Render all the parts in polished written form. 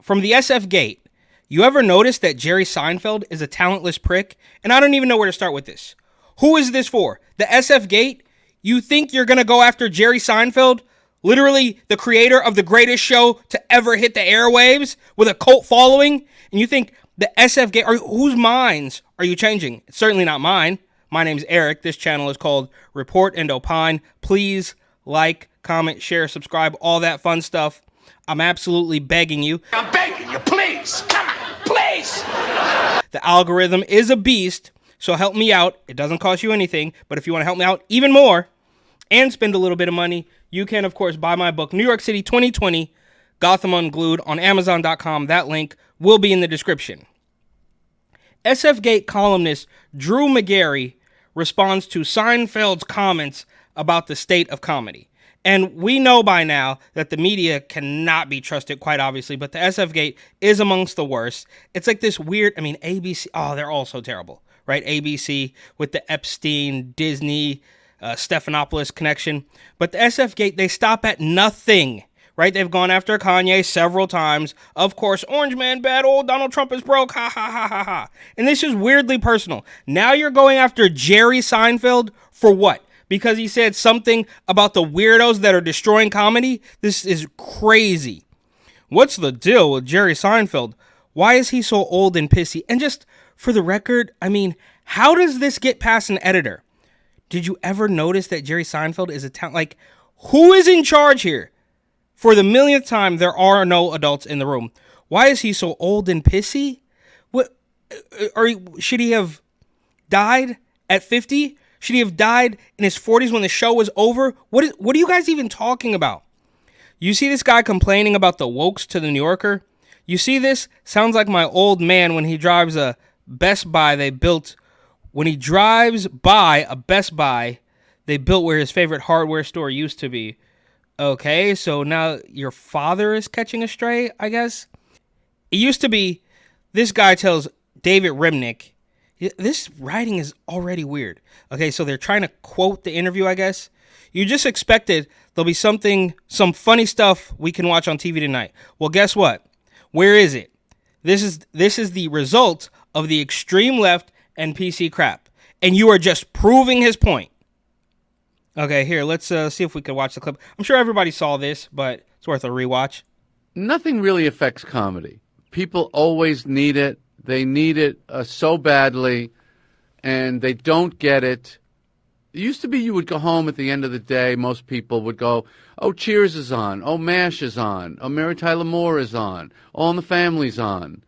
from the SF Gate, you ever notice that Jerry Seinfeld is a talentless prick? And I don't even know where to start with this. Who is this for? The SF Gate? You think you're going to go after Jerry Seinfeld? Literally the creator of the greatest show to ever hit the airwaves with a cult following? And you think the SF Gate, whose minds are you changing? It's certainly not mine. My name's Eric. This channel is called Report and Opine. Please like, comment, share, subscribe, all that fun stuff. I'm absolutely begging you. I'm begging you, please. Come on, please. The algorithm is a beast, so help me out. It doesn't cost you anything, but if you want to help me out even more and spend a little bit of money, you can, of course, buy my book, New York City 2020, Gotham Unglued, on Amazon.com. That link will be in the description. SF Gate columnist Drew McGarry responds to Seinfeld's comments about the state of comedy. And we know by now that the media cannot be trusted, quite obviously, but the SF Gate is amongst the worst. It's like this weird, ABC, they're all so terrible, right? ABC with the Epstein, Disney, Stephanopoulos connection. But the SF Gate, they stop at nothing, right? They've gone after Kanye several times. Of course, Orange Man bad, Donald Trump is broke, ha ha ha ha ha. And this is weirdly personal. Now you're going after Jerry Seinfeld for what? Because he said something about the weirdos that are destroying comedy? This is crazy. What's the deal with Jerry Seinfeld? Why is he so old and pissy? And just for the record, how does this get past an editor? Did you ever notice that Jerry Seinfeld is a talent? Like, who is in charge here? For the millionth time, there are no adults in the room. Why is he so old and pissy? What? Should he have died at 50? Should he have died in his 40s when the show was over? What are you guys even talking about? You see this guy complaining about the wokes to the New Yorker? You see this? Sounds like my old man when he drives a Best Buy they built. When he drives by a Best Buy they built where his favorite hardware store used to be. Okay, so now your father is catching a stray, I guess? It used to be, this guy tells David Remnick, this writing is already weird. Okay, so they're trying to quote the interview, I guess. You just expected there'll be some funny stuff we can watch on TV tonight. Well, guess what? Where is it? This is the result of the extreme left and PC crap. And you are just proving his point. Okay, here, let's see if we can watch the clip. I'm sure everybody saw this, but it's worth a rewatch. Nothing really affects comedy. People always need it. They need it so badly, and they don't get it. It used to be you would go home at the end of the day, most people would go, oh, Cheers is on, oh, MASH is on, oh, Mary Tyler Moore is on, All in the Family's on.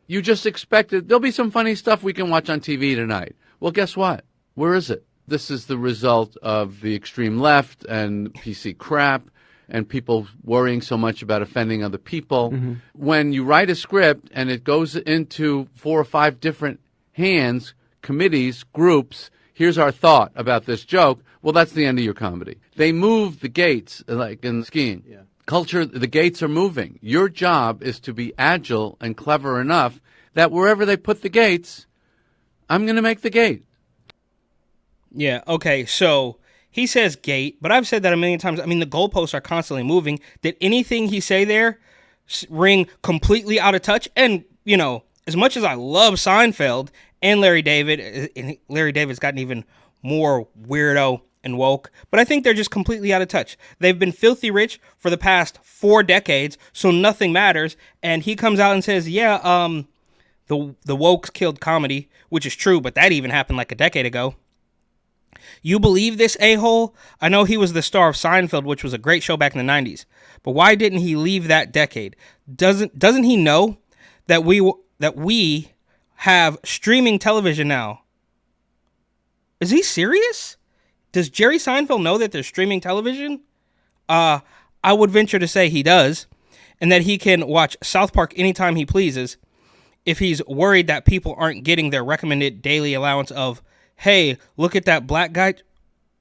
You just expected, there'll be some funny stuff we can watch on TV tonight. Well, guess what? Where is it? This is the result of the extreme left and PC crap and people worrying so much about offending other people. Mm-hmm. When you write a script and it goes into 4 or 5 different hands, committees, groups, here's our thought about this joke, well, that's the end of your comedy. They move the gates, like in skiing. Yeah. Culture, the gates are moving. Your job is to be agile and clever enough that wherever they put the gates, I'm going to make the gate. Yeah, okay, so he says gate, but I've said that a million times. The goalposts are constantly moving. Did anything he say there ring completely out of touch? And, as much as I love Seinfeld and Larry David, and Larry David's gotten even more weirdo and woke, but I think they're just completely out of touch. They've been filthy rich for the past 4 decades, so nothing matters. And he comes out and says, the wokes killed comedy, which is true, but that even happened like a decade ago. You believe this a-hole? I know he was the star of Seinfeld, which was a great show back in the 90s. But why didn't he leave that decade? Doesn't he know that we have streaming television now? Is he serious? Does Jerry Seinfeld know that there's streaming television? I would venture to say he does, and that he can watch South Park anytime he pleases if he's worried that people aren't getting their recommended daily allowance of, hey, look at that black guy.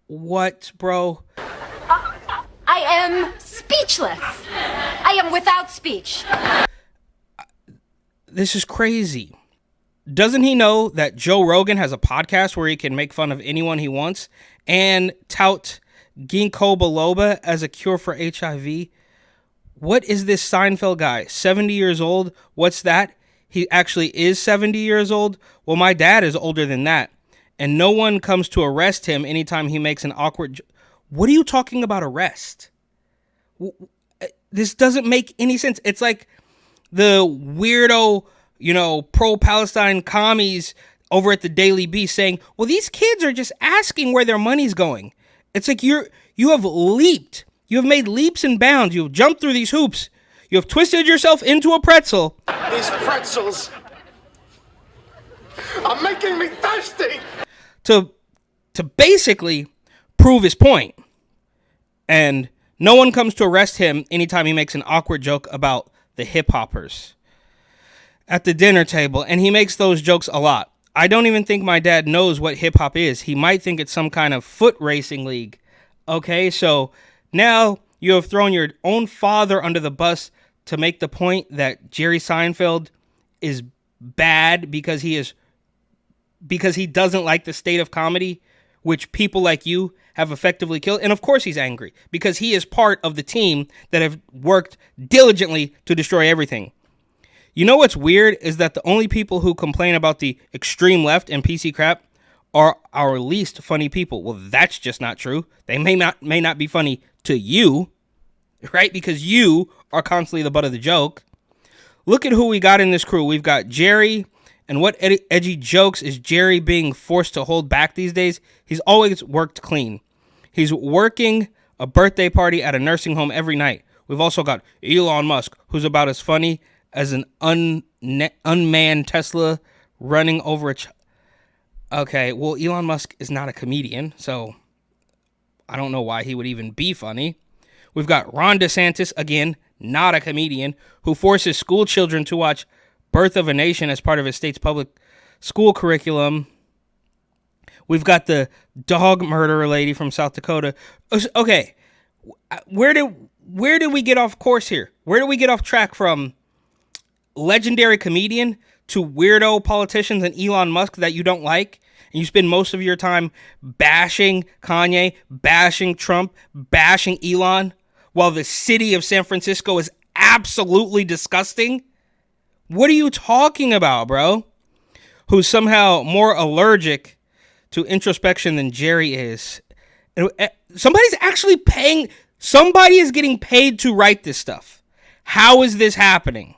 What, bro? I am speechless. I am without speech. This is crazy. Doesn't he know that Joe Rogan has a podcast where he can make fun of anyone he wants and tout ginkgo biloba as a cure for HIV? What is this Seinfeld guy? 70 years old? What's that? He actually is 70 years old? Well, my dad is older than that. And no one comes to arrest him anytime he makes an awkward... What are you talking about arrest? This doesn't make any sense. It's like the weirdo, pro-Palestine commies over at the Daily Beast saying, well, these kids are just asking where their money's going. It's like you have leaped. You have made leaps and bounds. You have jumped through these hoops. You have twisted yourself into a pretzel. These pretzels are making me thirsty. To basically prove his point. And no one comes to arrest him anytime he makes an awkward joke about the hip hoppers at the dinner table. And he makes those jokes a lot. I don't even think my dad knows what hip hop is. He might think it's some kind of foot racing league. Okay, so now you have thrown your own father under the bus to make the point that Jerry Seinfeld is bad because he doesn't like the state of comedy, which people like you have effectively killed. And of course he's angry because he is part of the team that have worked diligently to destroy everything. You know what's weird is that the only people who complain about the extreme left and PC crap are our least funny people. Well, that's just not true. They may not be funny to you, right? Because you are constantly the butt of the joke. Look at who we got in this crew. We've got Jerry, and what edgy jokes is Jerry being forced to hold back these days? He's always worked clean. He's working a birthday party at a nursing home every night. We've also got Elon Musk, who's about as funny as an unmanned Tesla running over a... Okay, well, Elon Musk is not a comedian, so I don't know why he would even be funny. We've got Ron DeSantis, again, not a comedian, who forces school children to watch Birth of a Nation as part of his state's public school curriculum. We've got the dog murderer lady from South Dakota. Okay, where did we get off course here? Where did we get off track from legendary comedian to weirdo politicians and Elon Musk that you don't like? And you spend most of your time bashing Kanye, bashing Trump, bashing Elon, while the city of San Francisco is absolutely disgusting? What are you talking about, bro? Who's somehow more allergic to introspection than Jerry is. Somebody's actually paying... Somebody is getting paid to write this stuff. How is this happening?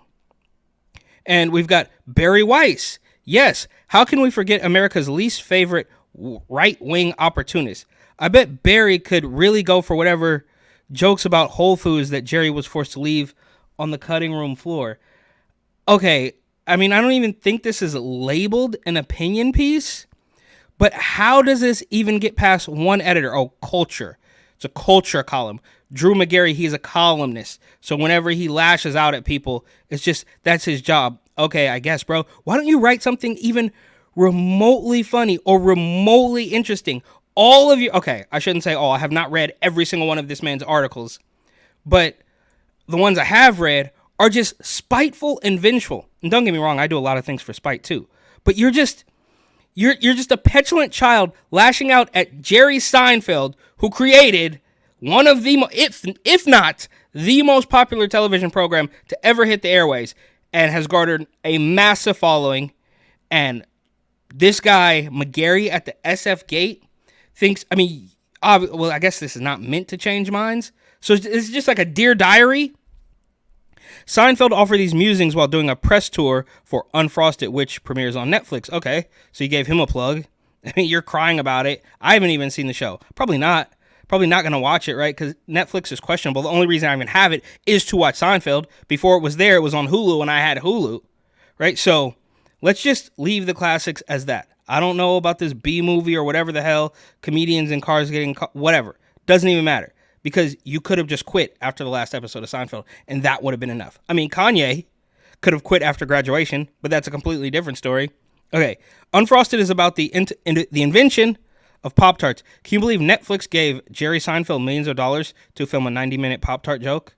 And we've got Barry Weiss. Yes, how can we forget America's least favorite right-wing opportunist? I bet Barry could really go for whatever jokes about Whole Foods that Jerry was forced to leave on the cutting room floor. Okay, I mean, I don't even think this is labeled an opinion piece, but how does this even get past one editor? Oh, culture. It's a culture column. Drew McGarry, he's a columnist. So whenever he lashes out at people, it's just, that's his job. Okay, I guess, bro. Why don't you write something even remotely funny or remotely interesting? All of you, okay, I shouldn't say all. I have not read every single one of this man's articles. But the ones I have read are just spiteful and vengeful. And don't get me wrong, I do a lot of things for spite too. But you're just a petulant child lashing out at Jerry Seinfeld, who created one of the, if not the most popular television program to ever hit the airways, and has garnered a massive following. And this guy, McGarry at the SF Gate, thinks, I mean, well, I guess this is not meant to change minds. So it's just like a Dear Diary. Seinfeld offered these musings while doing a press tour for Unfrosted, which premieres on Netflix. Okay, so you gave him a plug. I mean, you're crying about it. I haven't even seen the show. Probably not going to watch it, right? Because Netflix is questionable. The only reason I even have it is to watch Seinfeld. Before it was there, it was on Hulu, and I had Hulu, right? So let's just leave the classics as that. I don't know about this B movie or whatever the hell, comedians in cars getting whatever. Doesn't even matter. Because you could have just quit after the last episode of Seinfeld, and that would have been enough. I mean, Kanye could have quit after graduation, but that's a completely different story. Okay, Unfrosted is about the invention of Pop-Tarts. Can you believe Netflix gave Jerry Seinfeld millions of dollars to film a 90-minute Pop-Tart joke?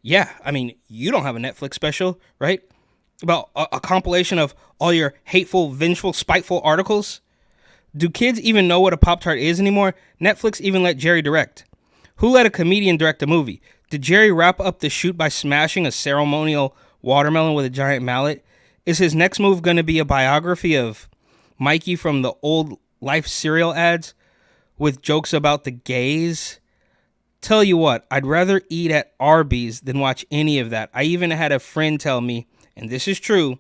Yeah, I mean, you don't have a Netflix special, right? About a compilation of all your hateful, vengeful, spiteful articles? Do kids even know what a Pop-Tart is anymore? Netflix even let Jerry direct. Who let a comedian direct a movie? Did Jerry wrap up the shoot by smashing a ceremonial watermelon with a giant mallet? Is his next move going to be a biography of Mikey from the old Life cereal ads with jokes about the gays? Tell you what, I'd rather eat at Arby's than watch any of that. I even had a friend tell me, and this is true,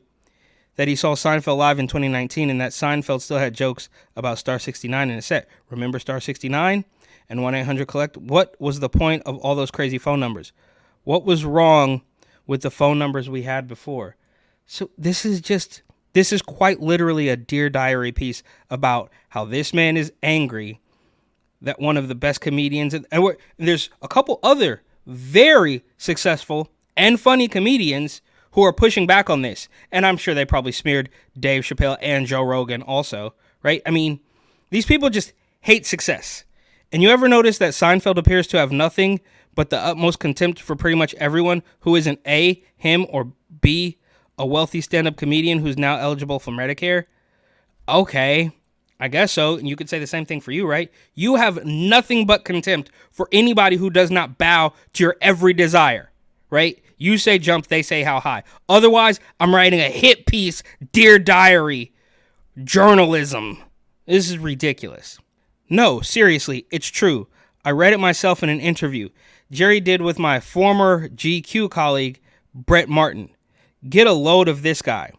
that he saw Seinfeld live in 2019 and that Seinfeld still had jokes about Star 69 in his set. Remember Star 69 and 1-800-COLLECT? What was the point of all those crazy phone numbers? What was wrong with the phone numbers we had before? So this is quite literally a Dear Diary piece about how this man is angry that one of the best comedians, and there's a couple other very successful and funny comedians who are pushing back on this. And I'm sure they probably smeared Dave Chappelle and Joe Rogan also, right? I mean, these people just hate success. And you ever notice that Seinfeld appears to have nothing but the utmost contempt for pretty much everyone who isn't A, him, or B, a wealthy stand-up comedian who's now eligible for Medicare? Okay, I guess so. And you could say the same thing for you, right? You have nothing but contempt for anybody who does not bow to your every desire, right? You say jump, they say how high. Otherwise, I'm writing a hit piece, Dear Diary, journalism. This is ridiculous. No, seriously, it's true. I read it myself in an interview Jerry did with my former GQ colleague, Brett Martin. Get a load of this guy.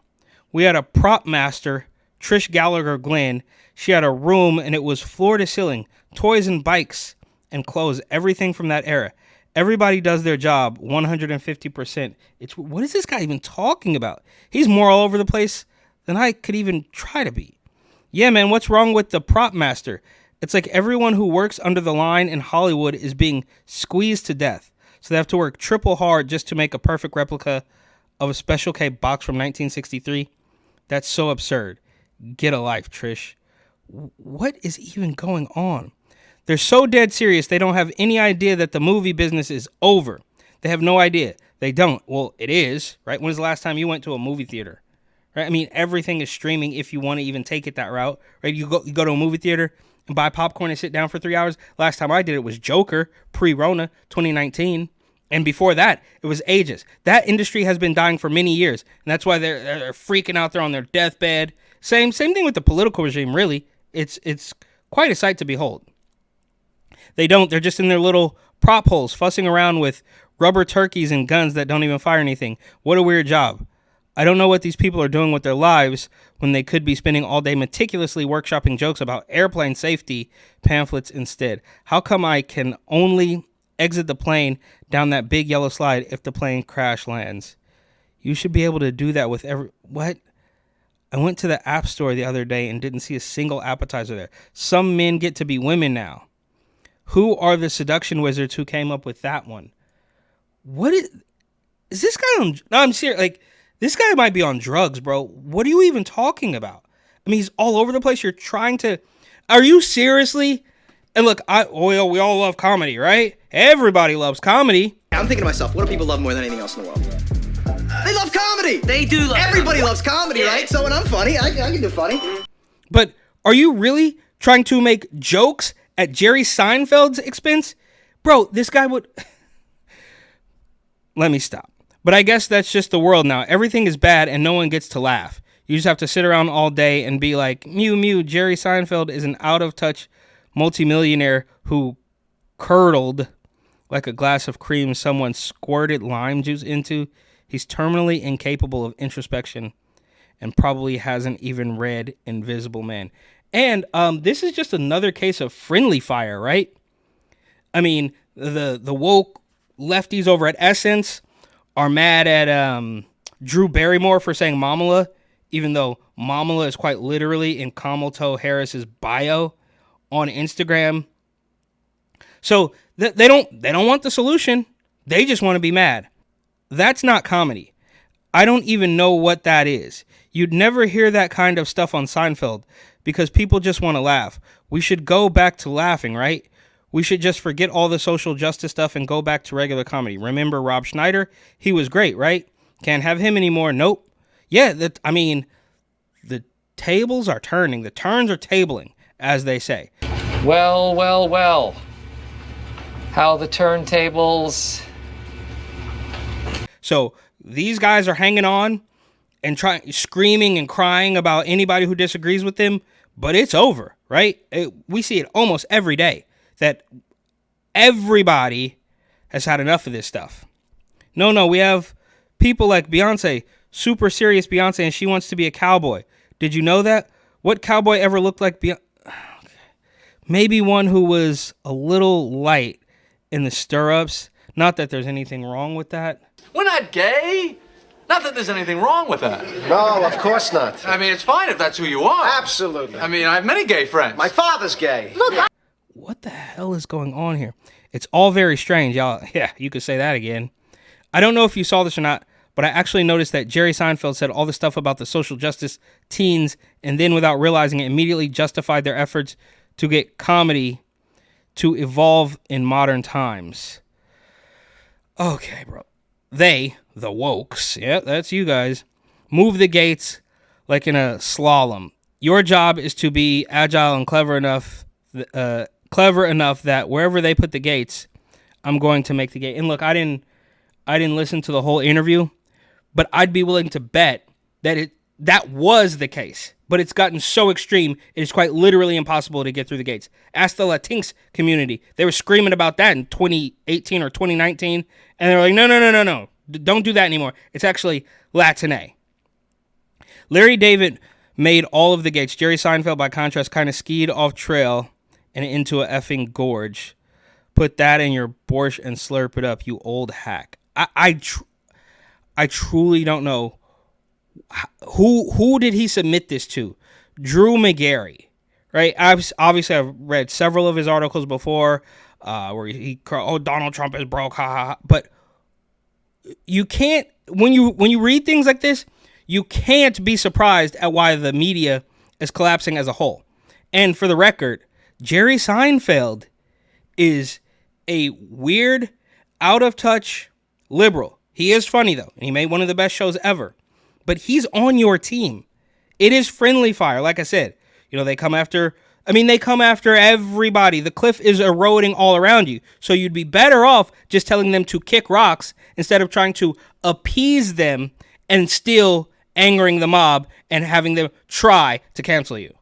We had a prop master, Trish Gallagher Glenn. She had a room and it was floor to ceiling, toys and bikes and clothes, everything from that era. Everybody does their job 150%. What is this guy even talking about? He's more all over the place than I could even try to be. Yeah, man, what's wrong with the prop master? It's like everyone who works under the line in Hollywood is being squeezed to death. So they have to work triple hard just to make a perfect replica of a Special K box from 1963. That's so absurd. Get a life, Trish. What is even going on? They're so dead serious they don't have any idea that the movie business is over. They have no idea. They don't. Well, it is, right? When was the last time you went to a movie theater? Right? I mean, everything is streaming if you want to even take it that route, right? You go to a movie theater and buy popcorn and sit down for 3 hours. Last time I did it was Joker, pre-Rona, 2019. And before that, it was ages. That industry has been dying for many years. And that's why they're freaking out there on their deathbed. Same thing with the political regime, really. It's quite a sight to behold. They're just in their little prop holes, fussing around with rubber turkeys and guns that don't even fire anything. What a weird job. I don't know what these people are doing with their lives when they could be spending all day meticulously workshopping jokes about airplane safety pamphlets instead. How come I can only exit the plane down that big yellow slide if the plane crash lands? You should be able to do that with what? I went to the App Store the other day and didn't see a single appetizer there. Some men get to be women now. Who are the seduction wizards who came up with that one? What is this guy on? No, I'm serious. Like, this guy might be on drugs, bro. What are you even talking about? I mean, he's all over the place. You're trying to. Are you seriously? And look, we all love comedy, right? Everybody loves comedy. I'm thinking to myself, what do people love more than anything else in the world? They love comedy. They do love Everybody comedy. loves comedy, right? So when I'm funny, I can do funny. But are you really trying to make jokes at Jerry Seinfeld's expense? Bro, this guy would... Let me stop. But I guess that's just the world now. Everything is bad and no one gets to laugh. You just have to sit around all day and be like, mew, mew, Jerry Seinfeld is an out-of-touch multimillionaire who curdled like a glass of cream someone squirted lime juice into. He's terminally incapable of introspection and probably hasn't even read Invisible Man. And this is just another case of friendly fire, right? I mean, the woke lefties over at Essence are mad at Drew Barrymore for saying Mamala, even though Mamala is quite literally in Kamala Harris's bio on Instagram. So they don't want the solution. They just want to be mad. That's not comedy. I don't even know what that is. You'd never hear that kind of stuff on Seinfeld because people just want to laugh. We should go back to laughing, right? We should just forget all the social justice stuff and go back to regular comedy. Remember Rob Schneider? He was great, right? Can't have him anymore. Nope. Yeah, the tables are turning. The turns are tabling, as they say. Well. How the turntables So these guys are hanging on and screaming and crying about anybody who disagrees with them, but it's over, right? We see it almost every day that everybody has had enough of this stuff. No, we have people like Beyonce, super serious Beyonce, and she wants to be a cowboy. Did you know that? What cowboy ever looked like Beyonce? Maybe one who was a little light in the stirrups. Not that there's anything wrong with that. We're not gay. Not that there's anything wrong with that. No, of course not. I mean, it's fine if that's who you are. Absolutely. I mean, I have many gay friends. My father's gay. Look, What the hell is going on here? It's all very strange, y'all. Yeah, you could say that again. I don't know if you saw this or not, but I actually noticed that Jerry Seinfeld said all this stuff about the social justice teens, and then without realizing it, immediately justified their efforts to get comedy to evolve in modern times. Okay, bro. They, the wokes, yeah, that's you guys, move the gates like in a slalom. Your job is to be agile and clever enough that wherever they put the gates, I'm going to make the gate. And look, I didn't listen to the whole interview, but I'd be willing to bet that that was the case. But it's gotten so extreme, it is quite literally impossible to get through the gates. Ask the Latinx community. They were screaming about that in 2018 or 2019, and they're like, no. Don't do that anymore. It's actually Latine. Larry David made all of the gates. Jerry Seinfeld, by contrast, kind of skied off trail and into a effing gorge. Put that in your borscht and slurp it up, you old hack. I truly don't know who did he submit this to. Drew McGarry, right? Obviously, I've read several of his articles before where he called, Donald Trump is broke, ha ha. But you can't, when you read things like this, you can't be surprised at why the media is collapsing as a whole. And for the record, Jerry Seinfeld is a weird, out of touch liberal. He is funny though, and he made one of the best shows ever. But he's on your team. It is friendly fire, like I said. You know, they come after everybody. The cliff is eroding all around you. So you'd be better off just telling them to kick rocks instead of trying to appease them and still angering the mob and having them try to cancel you.